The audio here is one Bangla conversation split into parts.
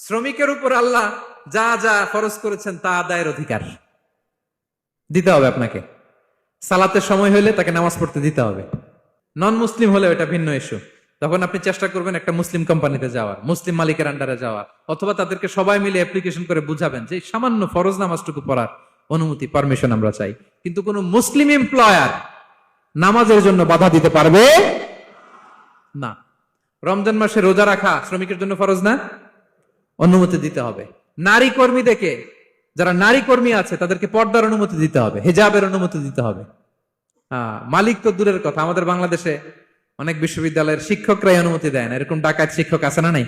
শ্রমিকের উপর আল্লাহ যা যা ফরজ করেছেন তা আদায়ের অধিকার দিতে হবে আপনাকে। সালাতের সময় হলে তাকে নামাজ পড়তে দিতে হবে। নন মুসলিম হলে এটা ভিন্ন ইস্যু। তখন আপনি চেষ্টা করবেন একটা মুসলিম কোম্পানিতে যাওয়ার, মুসলিম মালিকের আন্ডারে যাওয়ার, অথবা তাদেরকে সবাই মিলে অ্যাপ্লিকেশন করে বুঝাবেন যে সামান্য ফরজ নামাজটুকু পড়ার অনুমতি, পারমিশন আমরা চাই। কিন্তু কোন মুসলিম এমপ্লয়ার নামাজের জন্য বাধা দিতে পারবে না। রমজান মাসে রোজা রাখা শ্রমিকের জন্য ফরজ না, অনুমতি দিতে হবে। নারী কর্মীদেরকে, যারা নারী কর্মী আছে তাদেরকে পর্দার অনুমতি দিতে হবে, হিজাবের অনুমতি দিতে হবে। মালিক তো দূরের কথা, আমাদের বাংলাদেশে অনেক বিশ্ববিদ্যালয়ের শিক্ষকরাই অনুমতি দেয় না। এরকম ডাকাত শিক্ষক আছে না নাই?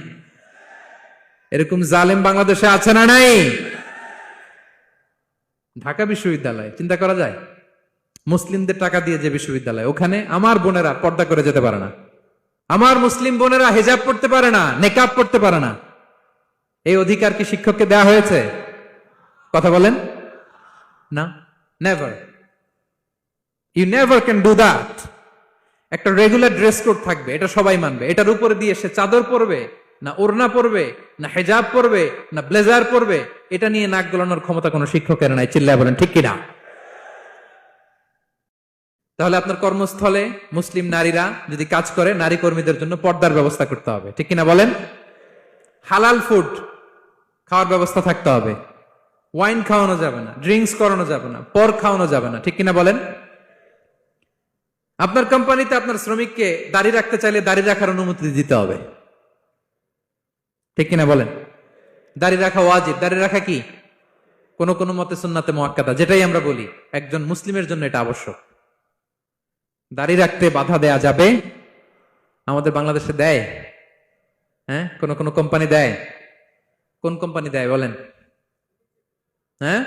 এরকম জালেম বাংলাদেশে আছে না নাই? ঢাকা বিশ্ববিদ্যালয় চিন্তা করা যায়, মুসলিমদের টাকা দিয়ে যে বিশ্ববিদ্যালয়, ওখানে আমার বোনেরা পর্দা করে যেতে পারে না, আমার মুসলিম বোনেরা হিজাব পড়তে পারে না, নেকাব পড়তে পারে না। এই অধিকার কি শিক্ষককে দেওয়া হয়েছে? কথা বলেন না, never. You never can do that. একটা রেগুলার ড্রেস কোড থাকবে, এটা সবাই মানবে। এটার উপরে দিয়ে সে চাদর পরবে না ওড়না পরবে না হেজাব পরবে না ব্লেজার পরবে, এটা নিয়ে নাক গলানোর ক্ষমতা কোনো শিক্ষকের নাই। চিল্লায় বলেন ঠিক কিনা? তাহলে আপনার কর্মস্থলে মুসলিম নারীরা যদি কাজ করে, নারী কর্মীদের জন্য পর্দার ব্যবস্থা করতে হবে, ঠিক কিনা বলেন? হালাল ফুড খাওয়ার ব্যবস্থা থাকতে হবে। ওয়াইন খাওয়ানো যাবে না, ড্রিঙ্কস করানো যাবে না, পর্ক খাওয়ানো যাবে না, ঠিক কিনা বলেন? আপনার কোম্পানিতে আপনার শ্রমিককে দাড়ি রাখতে চাইলে দাড়ি রাখার অনুমতি দিতে হবে, ঠিক কিনা বলেন? দাড়ি রাখা ওয়াজিব। দাড়ি রাখা কি? কোন কোন মতে সুন্নাতে মুআক্কাদা, যেটাই আমরা বলি একজন মুসলিমের জন্য এটা আবশ্যক। দাড়ি রাখতে বাধা দেয়া যাবে? আমাদের বাংলাদেশে দেয়? হ্যাঁ, কোন কোন কোম্পানি দেয়। কোন কোম্পানি দেয় বলেন? হ্যাঁ,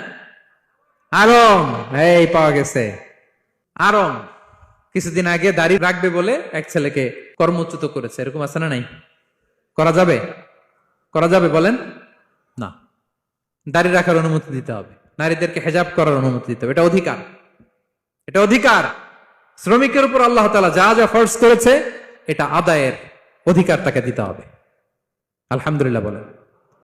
আরম। এই পাওয়া গেছে আরম। কিছুদিন আগে দাড়ি রাখবে বলে এক ছেলেকে কর্মচ্যুত করেছে, এরকম আছে না নাই? করা যাবে? করা যাবে বলেন? না। দাড়ি রাখার অনুমতি দিতে হবে, নারীদেরকে হেজাব করার অনুমতি দিতে হবে। এটা অধিকার, এটা অধিকার। শ্রমিকের উপর আল্লাহ তাআলা যা যা ফরজ করেছে এটা আদায়ের অধিকার তাকে দিতে হবে। আলহামদুলিল্লাহ বলেন।